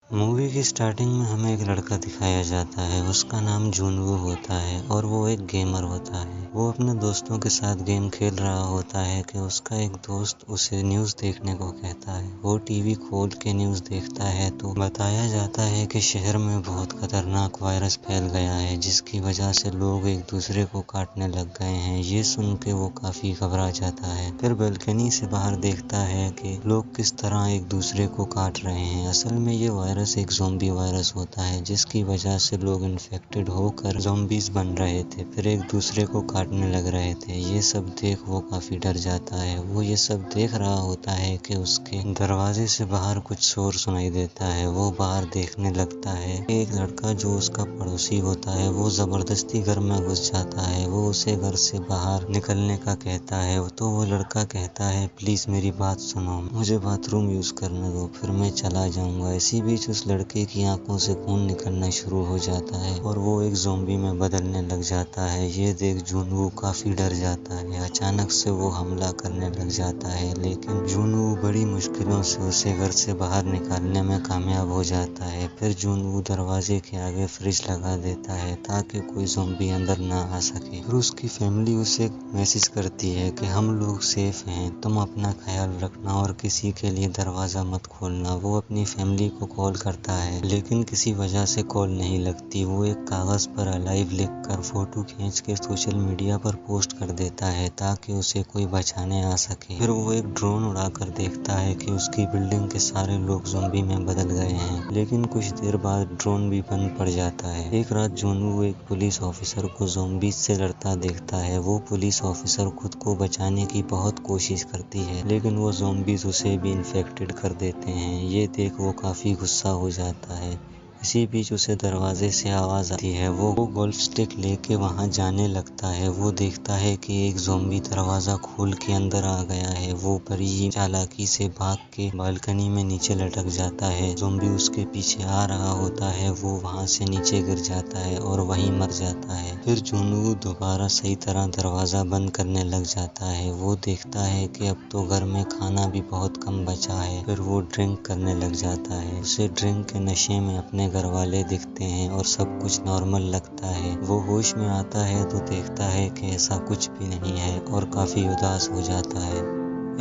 Movie की starting में हमें एक लड़का दिखाया जाता है। उसका नाम जुनवू होता है और वो एक गेमर होता है। वो अपने दोस्तों के साथ गेम खेल रहा होता है कि उसका एक दोस्त उसे न्यूज़ देखने को कहता है। वो टीवी खोल के न्यूज़ देखता है तो बताया जाता है कि शहर में बहुत खतरनाक वायरस फैल गया है, जिसकी वजह से लोग एक दूसरे को काटने लग गए हैं। ये सुन के वो काफी घबरा जाता है। फिर बालकनी से बाहर देखता है कि लोग किस तरह एक दूसरे को काट रहे हैं। असल में ये वायरस एक ज़ॉम्बी वायरस होता है, जिसकी वजह से लोग इन्फेक्टेड होकर ज़ॉम्बीज बन रहे थे, फिर एक दूसरे को काटने लग रहे थे। ये सब देख वो काफी डर जाता है। वो ये सब देख रहा होता है कि उसके दरवाजे से बाहर कुछ शोर सुनाई देता है। वो बाहर देखने लगता है। एक लड़का जो उसका पड़ोसी होता है वो जबरदस्ती घर में घुस जाता है। वो उसे घर से बाहर निकलने का कहता है तो वो लड़का कहता है, प्लीज मेरी बात सुनो, मुझे बाथरूम यूज करने दो, फिर मैं चला जाऊंगा। इसी बीच उस लड़के की आंखों से खून निकलना शुरू हो जाता है और वो एक ज़ॉम्बी में बदलने लग जाता है। ये देख जुनवू काफी डर जाता है। अचानक से वो हमला करने लग जाता है, लेकिन जुनवू बड़ी मुश्किलों से उसे घर से बाहर निकालने में कामयाब हो जाता है। फिर जुनवू दरवाजे के आगे फ्रिज लगा देता है ताकि कोई ज़ॉम्बी अंदर ना आ सके। फिर उसकी फैमिली उसे मैसेज करती है कि हम लोग सेफ हैं, तुम अपना ख्याल रखना और किसी के लिए दरवाजा मत खोलना। वो अपनी फैमिली को कॉल करता है, लेकिन किसी वजह से कॉल नहीं लगती। वो एक कागज पर अलाइव लिखकर फोटो खींच के सोशल मीडिया पर पोस्ट कर देता है ताकि उसे कोई बचाने आ सके। फिर वो एक ड्रोन उड़ाकर देखता है कि उसकी बिल्डिंग के सारे लोग ज़ॉम्बी में बदल गए हैं, लेकिन कुछ देर बाद ड्रोन भी बंद पड़ जाता है। एक रात जुनवू एक पुलिस ऑफिसर को ज़ॉम्बीज से लड़ता देखता है। वो पुलिस ऑफिसर खुद को बचाने की बहुत कोशिश करती है, लेकिन वो ज़ॉम्बीज उसे भी इन्फेक्टेड कर देते हैं। ये देख वो काफी गुस्सा हो जाता है। इसी बीच उसे दरवाजे से आवाज आती है। वो गोल्फ स्टिक लेके वहां जाने लगता है। वो देखता है कि एक ज़ॉम्बी दरवाजा खोल के अंदर आ गया है। वो बड़ी चालाकी से भाग के बालकनी में नीचे लटक जाता है। ज़ॉम्बी उसके पीछे आ रहा होता है। वो वहां से नीचे गिर जाता है और वहीं मर जाता है। फिर जुनवू दोबारा सही तरह दरवाजा बंद करने लग जाता है। वो देखता है कि अब तो घर में खाना भी बहुत कम बचा है। फिर वो ड्रिंक करने लग जाता है। उसे ड्रिंक के नशे में अपने घर वाले दिखते हैं और सब कुछ नॉर्मल लगता है। वो होश में आता है तो देखता है कि ऐसा कुछ भी नहीं है और काफी उदास हो जाता है।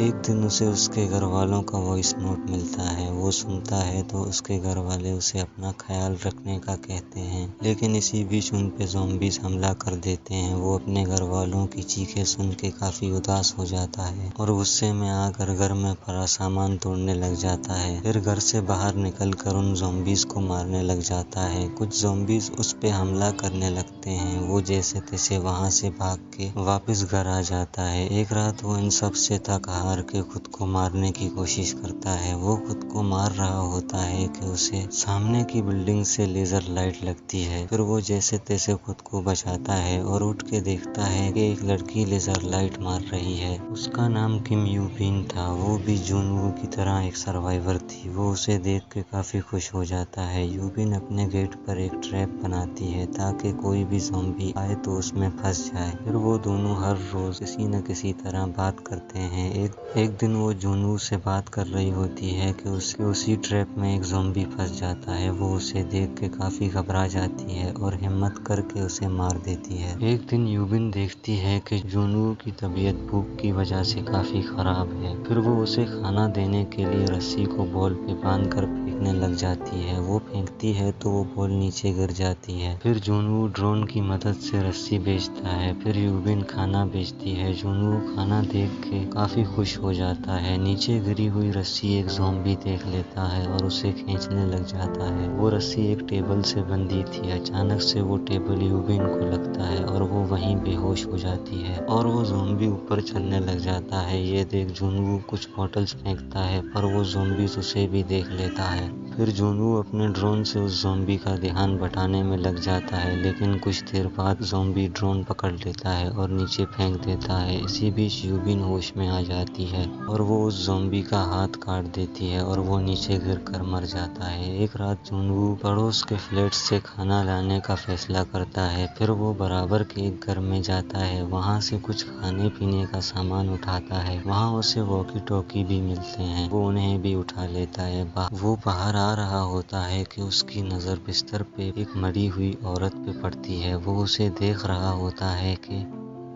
एक दिन उसे उसके घर वालों का वॉइस नोट मिलता है। वो सुनता है तो उसके घर वाले उसे अपना ख्याल रखने का कहते हैं, लेकिन इसी बीच उन पे ज़ॉम्बीज हमला कर देते हैं। वो अपने घर वालों की चीखें सुन के काफी उदास हो जाता है और गुस्से में आकर घर में पड़ा सामान तोड़ने लग जाता है। फिर घर से बाहर निकल कर उन ज़ॉम्बीज को मारने लग जाता है। कुछ ज़ॉम्बीज उस पे हमला करने लगते हैं। वो जैसे तैसे वहां से भाग के वापस घर आ जाता है। एक रात वो इन सब से थक हार के खुद को मारने की कोशिश करता है। वो खुद को मार रहा होता है कि उसे सामने की बिल्डिंग से लेजर लाइट लगती है। फिर वो जैसे तैसे खुद को बचाता है और उठ के देखता है कि एक लड़की लेजर लाइट मार रही है। उसका नाम किम यूबिन था। वो भी जुनवू की तरह एक सर्वाइवर थी। वो उसे देख के काफी खुश हो जाता है। यूबिन अपने गेट पर एक ट्रैप बनाती है ताकि कोई भी ज़ॉम्बी आए तो उसमें फंस जाए। फिर वो दोनों हर रोज किसी न किसी तरह बात करते हैं। एक दिन वो जुनवू से बात कर रही होती है कि उसी ट्रैप में एक ज़ॉम्बी फंस जाता है। वो उसे देख के काफी घबरा जाती है और हिम्मत करके उसे मार देती है। एक दिन यूबिन देखती है कि जुनवू की तबीयत भूख की वजह से काफी खराब है। फिर वो उसे खाना देने के लिए रस्सी को बॉल पे बांध कर फेंकने लग जाती है। वो फेंकती है तो वो बॉल नीचे गिर जाती है। फिर जुनवू ड्रोन की मदद से रस्सी बेचता है। फिर यूबिन खाना बेचती है। जुनवू खाना देख के काफी खुश हो जाता है। नीचे गिरी हुई रस्सी एक ज़ॉम्बी देख लेता है और उसे खींचने लग जाता है। वो रस्सी एक टेबल से बंधी थी। अचानक से वो टेबल यूबिन को लगता है और वो वहीं बेहोश हो जाती है और वो ज़ॉम्बी ऊपर चलने लग जाता है। ये देख जुनवू कुछ बॉटल्स फेंकता है पर वो ज़ॉम्बी उसे भी देख लेता है। फिर जुनवू अपने ड्रोन से उस ज़ॉम्बी का ध्यान बटाने में लग जाता है, लेकिन कुछ देर बाद ज़ॉम्बी ड्रोन पकड़ लेता है और नीचे फेंक देता है। इसी बीच यूबिन होश में आ जाती है और वो उस ज़ॉम्बी का हाथ काट देती है और वो नीचे गिर कर मर जाता है। एक रात जुनवू पड़ोस के फ्लैट से खाना लाने का फैसला करता है। फिर वो बराबर के एक घर में जाता है। वहाँ से कुछ खाने पीने का सामान उठाता है। वहाँ उसे वॉकी टॉकी भी मिलते हैं। वो उन्हें भी उठा लेता है। वो باہر آ رہا ہوتا ہے کہ اس کی نظر بستر پہ ایک مری ہوئی عورت پہ پڑتی ہے۔ وہ اسے دیکھ رہا ہوتا ہے کہ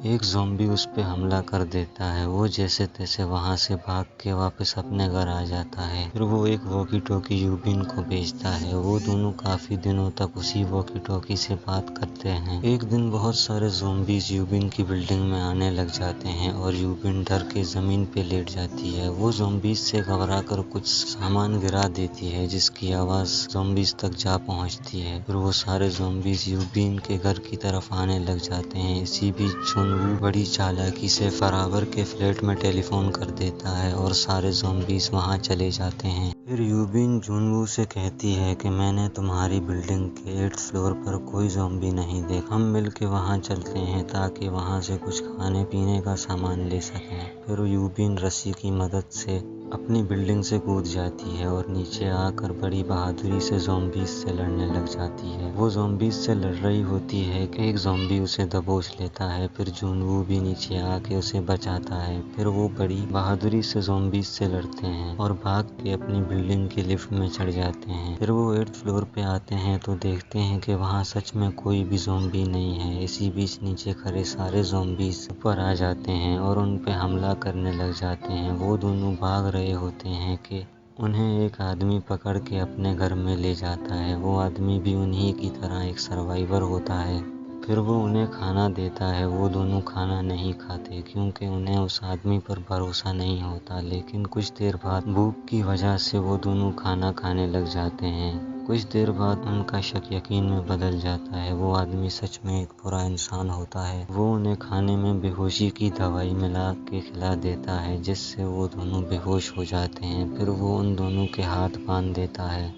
ایک زومبی اس پہ حملہ کر دیتا ہے۔ وہ جیسے تیسے وہاں سے بھاگ کے واپس اپنے گھر آ جاتا ہے۔ پھر وہ ایک واکی ٹاکی یوبین کو بھیجتا ہے۔ وہ دونوں کافی دنوں تک اسی واکی ٹاکی سے بات کرتے ہیں۔ ایک دن بہت سارے زومبیز یوبین کی بلڈنگ میں آنے لگ جاتے ہیں اور یوبین ڈر کے زمین پہ لیٹ جاتی ہے۔ وہ زومبیز سے گھبرا کر کچھ سامان گرا دیتی ہے جس کی آواز زومبیز تک جا پہنچتی ہے۔ پھر وہ سارے زومبیز یوبین کے گھر کی طرف آنے لگ جاتے ہیں۔ اسی بیچ جونوو بڑی چالاکی سے فراور کے فلیٹ میں ٹیلی فون کر دیتا ہے اور سارے زومبیز وہاں چلے جاتے ہیں۔ پھر یوبین جونوو سے کہتی ہے کہ میں نے تمہاری بلڈنگ کے 8 فلور پر کوئی زومبی نہیں دیکھا۔ ہم مل کے وہاں چلتے ہیں تاکہ وہاں سے کچھ کھانے پینے کا سامان لے سکیں۔ پھر یوبین رسی کی مدد سے اپنی بلڈنگ سے کود جاتی ہے اور نیچے آ کر بڑی بہادری سے زومبیز سے لڑنے لگ جاتی ہے۔ وہ زومبیز سے لڑ رہی ہوتی ہے کہ ایک زومبی اسے دبوچ لیتا ہے۔ پھر جونوو بھی نیچے آ کے اسے بچاتا ہے۔ پھر وہ بڑی بہادری سے زومبیز سے لڑتے ہیں اور بھاگ کے اپنی بلڈنگ کے لفٹ میں چڑھ جاتے ہیں۔ پھر وہ 8 فلور پہ آتے ہیں تو دیکھتے ہیں کہ وہاں سچ میں کوئی بھی زومبی نہیں ہے۔ اسی بیچ نیچے کھڑے سارے زومبیز اوپر آ جاتے ہیں اور ان پہ حملہ کرنے لگ جاتے ہیں۔ وہ دونوں بھاگ رہے ہوتے ہیں کہ انہیں ایک آدمی پکڑ کے اپنے گھر میں لے جاتا ہے۔ وہ آدمی بھی انہی کی طرح ایک سروائیور ہوتا ہے۔ پھر وہ انہیں کھانا دیتا ہے۔ وہ دونوں کھانا نہیں کھاتے کیونکہ انہیں اس آدمی پر بھروسہ نہیں ہوتا، لیکن کچھ دیر بعد بھوک کی وجہ سے وہ دونوں کھانا کھانے لگ جاتے ہیں۔ کچھ دیر بعد ان کا شک یقین میں بدل جاتا ہے۔ وہ آدمی سچ میں ایک برا انسان ہوتا ہے۔ وہ انہیں کھانے میں بے ہوشی کی دوائی ملا کے کھلا دیتا ہے جس سے وہ دونوں بے ہوش ہو جاتے ہیں۔ پھر وہ ان دونوں کے ہاتھ باندھ دیتا ہے۔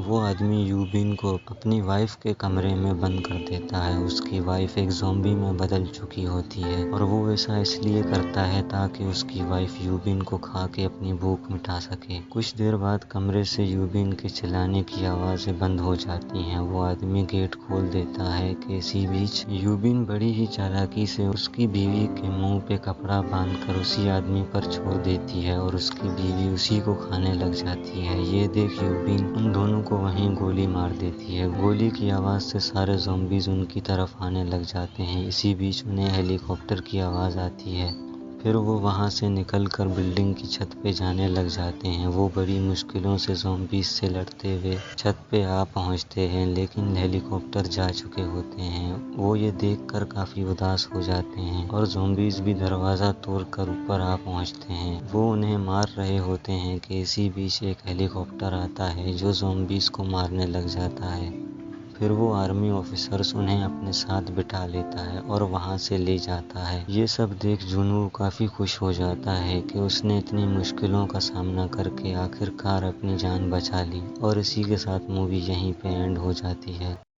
وہ آدمی یوبین کو اپنی وائف کے کمرے میں بند کر دیتا ہے۔ اس کی وائف ایک زومبی میں بدل چکی ہوتی ہے اور وہ ایسا اس لیے کرتا ہے تاکہ اس کی وائف یوبین کو کھا کے اپنی بھوک مٹا سکے۔ کچھ دیر بعد کمرے سے یوبین کے چلانے کی آوازیں بند ہو جاتی ہیں۔ وہ آدمی گیٹ کھول دیتا ہے کہ اسی بیچ یوبین بڑی ہی چالاکی سے اس کی بیوی کے منہ پہ کپڑا باندھ کر اسی آدمی پر چھوڑ دیتی ہے اور اس کی بیوی اسی کو کھانے لگ جاتی ہے۔ یہ دیکھ یوبین ان دونوں کو وہیں گولی مار دیتی ہے۔ گولی کی آواز سے سارے زومبیز ان کی طرف آنے لگ جاتے ہیں۔ اسی بیچ انہیں ہیلی کاپٹر کی آواز آتی ہے۔ پھر وہ وہاں سے نکل کر بلڈنگ کی چھت پہ جانے لگ جاتے ہیں۔ وہ بڑی مشکلوں سے زومبیز سے لڑتے ہوئے چھت پہ آ پہنچتے ہیں لیکن ہیلی کاپٹر جا چکے ہوتے ہیں۔ وہ یہ دیکھ کر کافی اداس ہو جاتے ہیں اور زومبیز بھی دروازہ توڑ کر اوپر آ پہنچتے ہیں۔ وہ انہیں مار رہے ہوتے ہیں کہ اسی بیچ ایک ہیلی کاپٹر آتا ہے جو زومبیز کو مارنے لگ جاتا ہے۔ پھر وہ آرمی آفیسرز انہیں اپنے ساتھ بٹھا لیتا ہے اور وہاں سے لے جاتا ہے۔ یہ سب دیکھ جونوو کافی خوش ہو جاتا ہے کہ اس نے اتنی مشکلوں کا سامنا کر کے آخر کار اپنی جان بچا لی۔ اور اسی کے ساتھ مووی یہیں پہ اینڈ ہو جاتی ہے۔